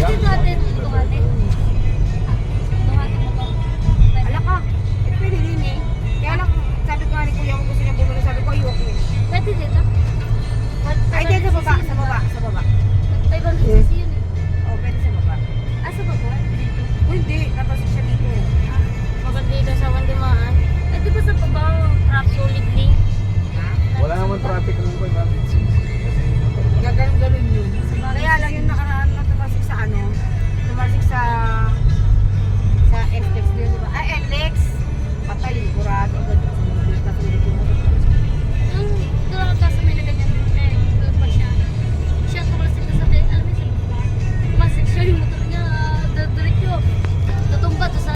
Pwede natin Ducati. Ducati mo to. Ala ka. Eh, pwede din eh. Kaya lang, sabi ko nga ni kuya ko gusto niya bumili. Sabi ko, ayoko. Pwede dito. Ay, dito sa baba, sa baba, sa baba. 500cc yun eh. Oh, pwede sa baba. Ah, sa baba? Dito. Oh, hindi. Napasok siya dito. Maganda dito sa Wandimaan. Eh, di ba sa baba, trap solid link? Ha? Wala naman traffic ng 500cc. Kasi motor pa. Gaganon-ganon yun. Kaya lang yung nakaraan na tumasik sa ano, tumasik sa SLEX din, di ba? Ah, NLEX. Patay, burado. Agad. Katulad yung motor. Doon ka sa may na ganyan din eh. Doon pa siya. Siya tumasik na sa alam mo sa baba. Tumasik siya yung motor niya. Diretso. Tutumba to sa...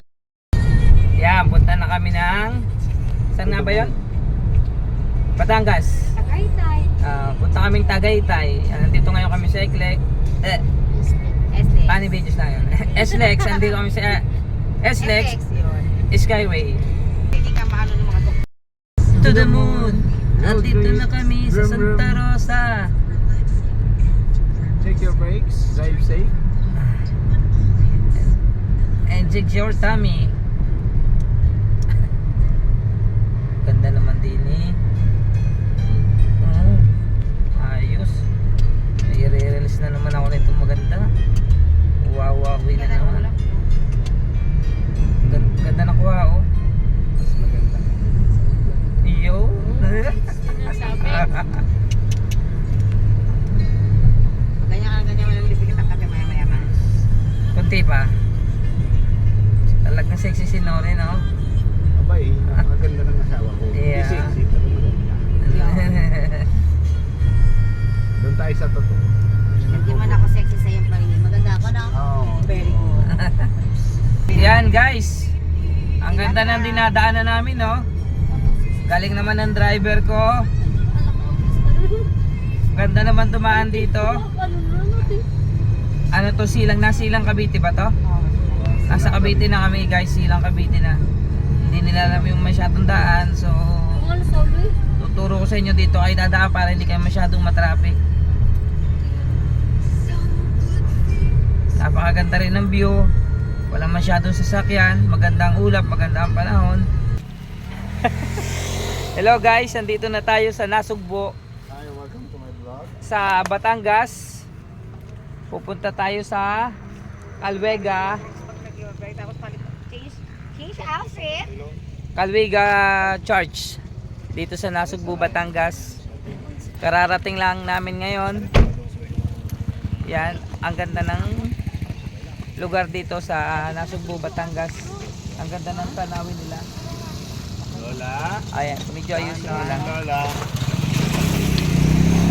Yan, punta na kami ng... Saan nga ba yun? Batangas. Tagaytay. Punta kaming Tagaytay. Nandito ngayon kami sa SLEX. SLEX. Paano videos na yun? SLEX. Nandito kami sa SLEX yun. Skyway. Hindi ka maano ng mga doktor. To the moon. Nandito na kami sa Santa Rosa. Take your breaks, drive safe. And jig your tummy. Ganda naman din eh. Oh, ayos. May re-release na naman ako nito maganda. Wawawi na naman. Ganda na kuha oh. Mas maganda. Iyo. Sinasabi. Ganyan walang lipikit ang kami maya-maya ka. Kunti pa. Talagang sexy si Nori no? Abay, maganda ng asawa ko. Yeah. Sexy, pero maganda. Doon tayo sa totoo. Hindi man ako sexy sa iyong paningin. Maganda ako na. Oo. Very good. Yan guys. Ang ganda ng dinadaanan namin no? Galing naman ng driver ko. Ganda naman tumaan dito. Ano to, silang na silang Cavite ba to? Nasa Cavite na kami guys, silang Cavite na. Hindi nila alam yung masyadong daan, so Ano sabi? tuturo ko sa inyo dito kayo dadaan para hindi kayo masyadong matraffic. Napakaganda rin ng view. Walang masyadong sasakyan, magandang ulap, magandang panahon. Hello guys, nandito na tayo sa Nasugbo Hi, welcome to my vlog. sa Batangas. Pupunta tayo sa Calvega. Tapos palit. Change outfit. Calvega Church dito sa Nasugbu, Batangas. Kararating lang namin ngayon. Yan, ang ganda ng lugar dito sa Nasugbu, Batangas. Ang ganda ng tanawin nila. Lola. Ayan, medyo ayusin mo lang. Lola.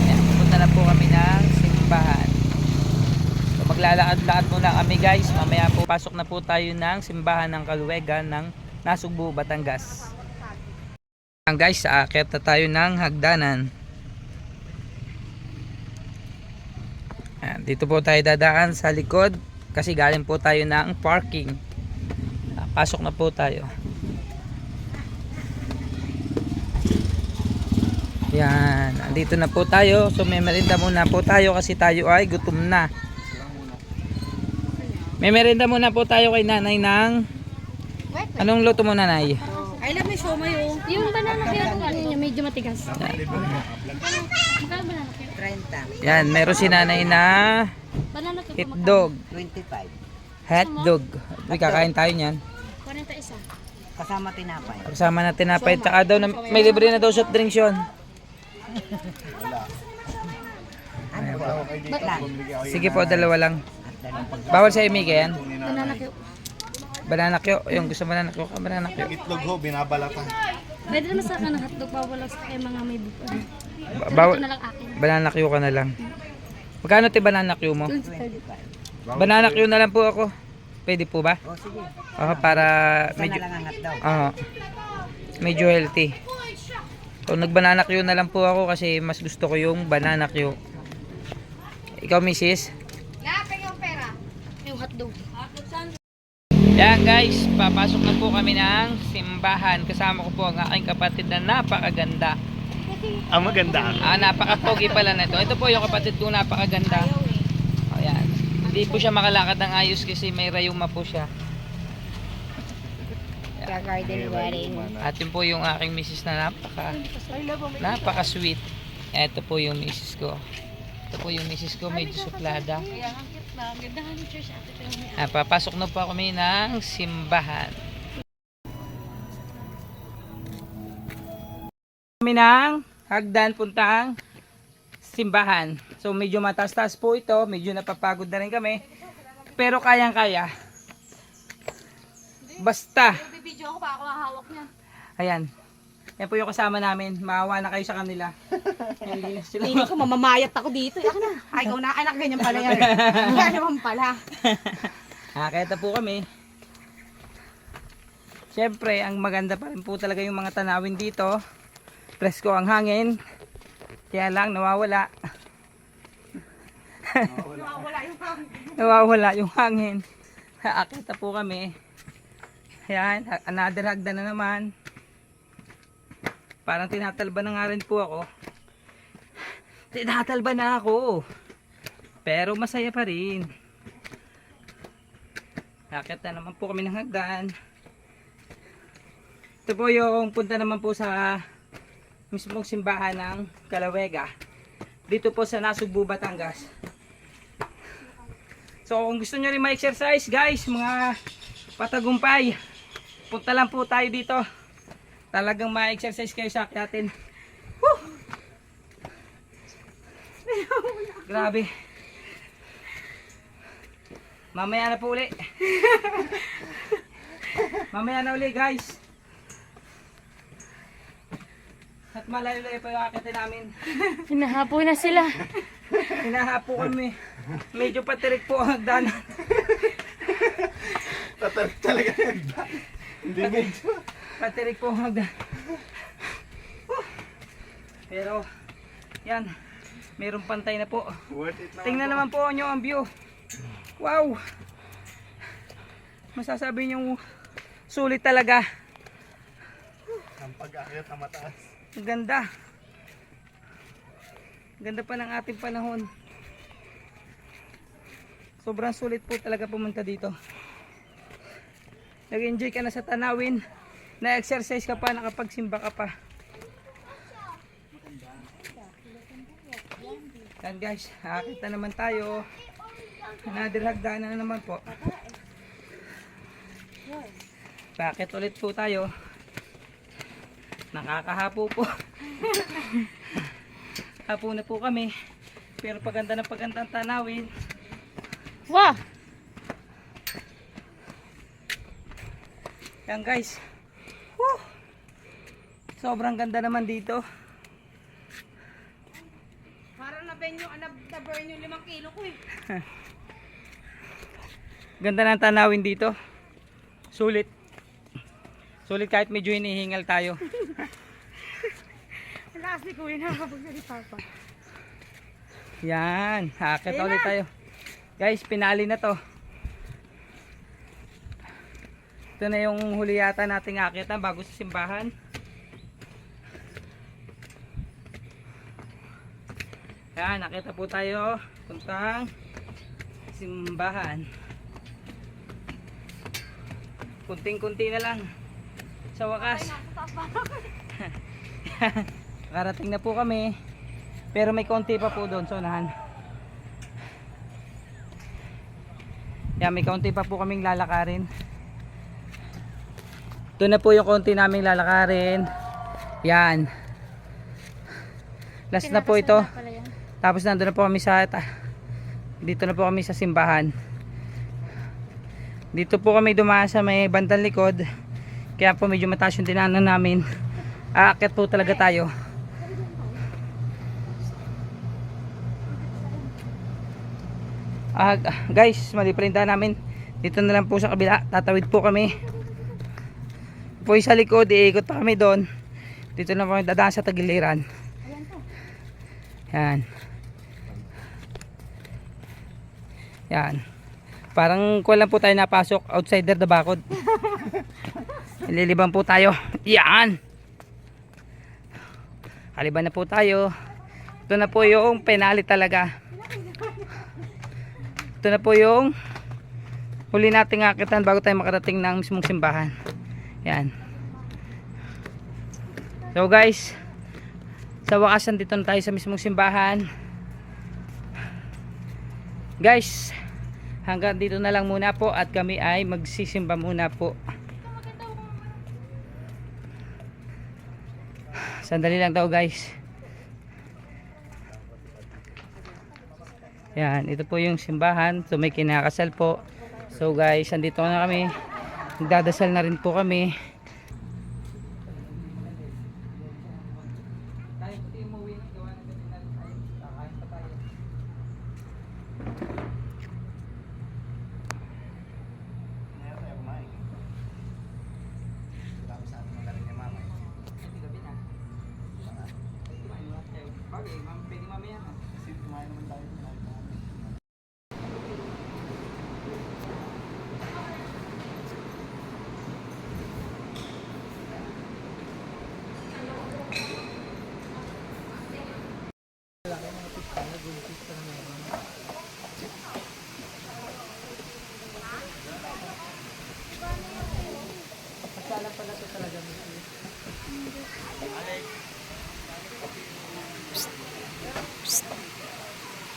Ayan, pupunta na po kami ng simbahan. So, maglalakad-lakad muna kami guys. Mamaya po pasok na po tayo ng simbahan ng Calvega ng Nasugbu, Batangas. Ang guys, aakyat na tayo ng hagdanan. Ayan, dito po tayo dadaan sa likod kasi galing po tayo ng parking. Pasok na po tayo. Yan, andito na po tayo. So may merienda muna po tayo kasi tayo ay gutom na. May merienda muna po tayo kay nanay ng... Anong luto mo nanay? I love my show mayo. Yung banana kaya kung ano niya, medyo matigas. Magkano banana kaya? 30. Yan, meron si nanay na Banana kaya hotdog. 25. Hotdog. Uy, kakain tayo niyan. 41. Kasama tinapay. Kasama na tinapay. Tsaka daw, may libre na daw soft drinks yun. Sige po, dalawa lang. Bawal sa imig yan. Banana kaya. Banana kyo. Yung gusto banana kyo ka, banana kyo. Itlog ho, binabalatan. Pwede naman sa akin ng hotdog, bawal sa kay mga may buko. Bawal. Ito na lang akin. Banana kyo ka na lang. Magkano ti banana kyo mo? 25. Banana kyo na lang po ako. Pwede po ba? O sige. Para Isa medyo... na lang ang hotdog. Medyo healthy. So nagbanana Q na lang po ako kasi mas gusto ko yung banana Q. Ikaw misis? Lapin yung pera. Yung hotdog. Yan guys, papasok na po kami ng simbahan. Kasama ko po ang aking kapatid na napakaganda. Ang maganda. Napaka-pogi pala na ito. Ito po yung kapatid ko napakaganda. O yan. Hindi po siya makalakad ng ayos kasi may rayuma po siya. Kaya garden wedding. At yun po yung aking misis na napaka sweet. Ito po yung misis ko. Ito po yung misis ko, medyo suplada. Kaya ang cute na. Ang ganda ng church ate. Pero may Papasok na po kami ng simbahan. Kami ng hagdan puntang simbahan. So medyo mataas-taas po ito, medyo napapagod na rin kami. Pero kayang-kaya. Basta. bibidyo ako pa ako hahawak niya. Ayan. Yan po yung kasama namin. Maawa na kayo sa kanila. Hindi na sila Hindi ko mamamayat ako dito. Ako na. Ay, ikaw na. Anak, ganyan pala yan. Ganyan naman pala. Kaya po kami. Siyempre, ang maganda pa rin po talaga yung mga tanawin dito. Presko ang hangin. Kaya lang, nawawala. Nawawala yung hangin. Akita po kami. Ayan, another hagdan na naman. Parang tinatalba na nga rin po ako. Tinatalba na ako. Pero masaya pa rin. Akit na naman po kami ng hagdan. Ito po yung punta naman po sa mismong simbahan ng Calawega. Dito po sa Nasugbu, Batangas. So kung gusto nyo rin ma-exercise guys, mga patagumpay, punta lang po tayo dito. Talagang ma-exercise kayo sa akyatin. Woo! Grabe. Mamaya na po uli. Mamaya na uli guys. At malayo-layo pa yung akyatin namin. Hinahapo na sila. Hinahapo kami. Medyo patirik po ang hagdanan. Tatarik talaga yan. Hindi medyo. Patirik po ang hagdanan. Pero, yan. Mayroong pantay na po. Worth it naman. Tingnan naman po nyo ang view. Wow! Masasabi nyo, sulit talaga. Ang pag-akyat na mataas. Ang ganda. Ganda pa ng ating panahon. Sobrang sulit po talaga pumunta dito. Nag-enjoy ka na sa tanawin. Na-exercise ka pa, nakapagsimba ka pa. Yan guys, nakakita naman tayo. Another hagdanan na naman po. Bakit ulit po tayo? Nakakahapo po. Hapo na po kami. Pero paganda ng pagandang tanawin. Wow! Yan guys. Woo! Sobrang ganda naman dito. Parang na-burn yung 5 kilo ko eh. Ganda ng tanawin dito. Sulit. Sulit kahit medyo hinihingal tayo. Lakas ni Kuya nakakapagsalita pa. Yan. Akit ulit tayo. Guys, pinali na to. Ito na yung huli yata nating akitan bago sa simbahan. Yan, nakita po tayo. Puntang simbahan. Kunting-kunti na lang. Sa wakas. Karating na po kami. Pero may konti pa po doon sa unahan. Yan, may konti pa po kaming lalakarin. Ito na po yung konti naming lalakarin. Yan. Last na po ito. Tapos nandun na po kami sa dito na po kami sa simbahan. Dito po kami dumaan sa may bandang likod. Kaya po medyo mataas yung dinaanan namin. Aakyat po talaga tayo. Guys, mali pa rin daan namin. Dito na lang po sa kabila. Tatawid po kami. Po sa likod, iikot pa kami doon. Dito na po kami dadaan sa tagiliran. Yan. Yan. Parang kuwan lang po tayo napasok. Outsider the bakod. Ililiban po tayo. Yan. Kaliban na po tayo. Ito na po yung penali talaga. ito na po yung huli nating akitan bago tayo makarating ng mismong simbahan. Yan. So guys, sa wakas dito na tayo sa mismong simbahan. Guys, hanggang dito na lang muna po at kami ay magsisimba muna po. Sandali lang daw guys. Yan, ito po yung simbahan. So may kinakasal po. So guys, andito na kami. Nagdadasal na rin po kami.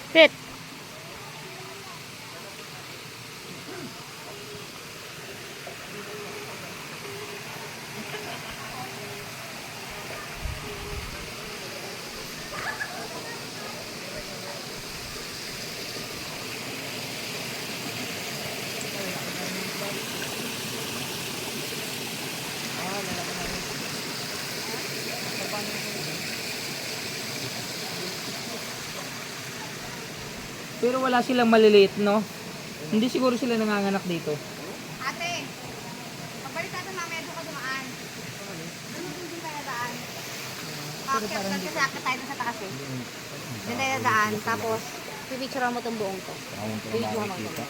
Sit. Pero wala silang maliliit, no? Hindi siguro sila nanganganak dito. Ate, pagbalik natin mamaya doon ka dumaan. Doon din tayo daan. Akit lang kasi akit tayo sa taas eh. Doon tayo daan, tapos pipicturean mo itong buong to. Pipicturean mo ito.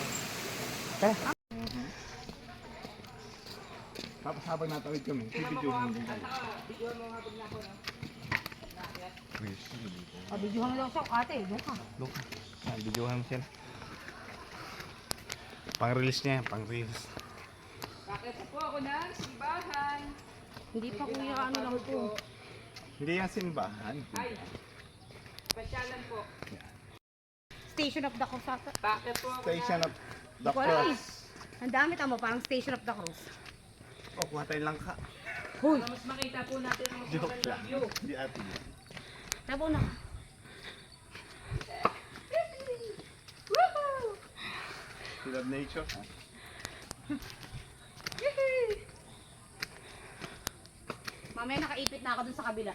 Tapos habang natawid kami, bibidyohan din tayo. Videohan mo daw siya, ate, doon ka. Bibidyohan mo sila. Pang-release niya yan, pang-release. Bakit po ako ng simbahan? Hindi pa kuya, ano lang po. Hindi yan simbahan. Ay, pasyalan po. Station of the Cross. Bakit po ako Station of the Wala eh. Cross. Ang dami tamo, parang Station of the Cross. O, kuha tayo lang ka. Hoy, mas makita po natin ang mas Joke magandang lang. view. Hindi ate. tabo na. We love nature. Mamaya nakaipit na ako dun sa kabila.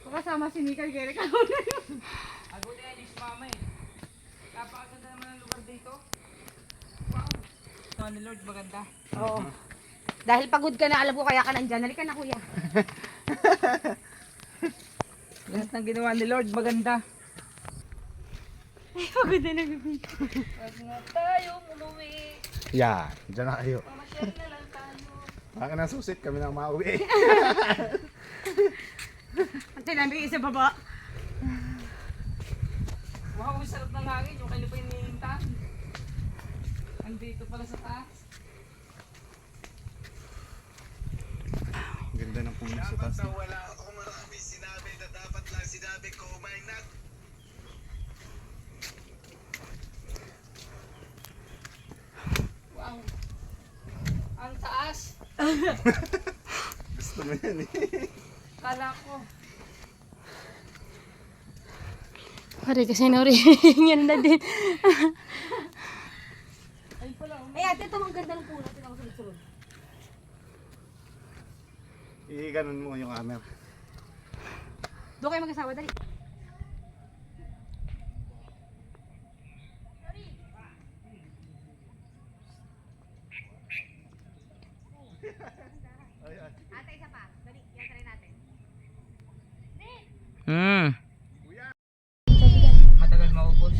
Kasama si Mika, Gere ka na yun. Ako na yan, si mama eh. Napakaganda naman ang lugar dito. Wow. Ito ni Lord, maganda. Oo. Dahil pagod ka na, alam ko kaya ka nandyan. Halika na kuya. Lahat ng ginawa ni Lord, maganda. Pagod na nagbibig. Huwag na tayong umuwi. Yan, dyan na kayo. Mamasyal na lang tayo. Baka na susit kami nang mauwi. Ang tinambi sa baba. Wow, ang sarap ng hangin. Yung kayo pa yung nilintan. Andito pala sa taas. Ganda ng puno sa taas. Wala akong marami sinabi na dapat lang sinabi ko may nag Wow. Ang taas. Gusto mo yan eh. Kala ko. Pare kasi nori. Yan na din. Ay ate, ito ang ganda ng puno. Ito ang sunod-sunod. I-ganon mo yung camera. Doon kayo mag-asawa, dali. Ate, isa pa. Dali, yan try natin. Matagal maubos.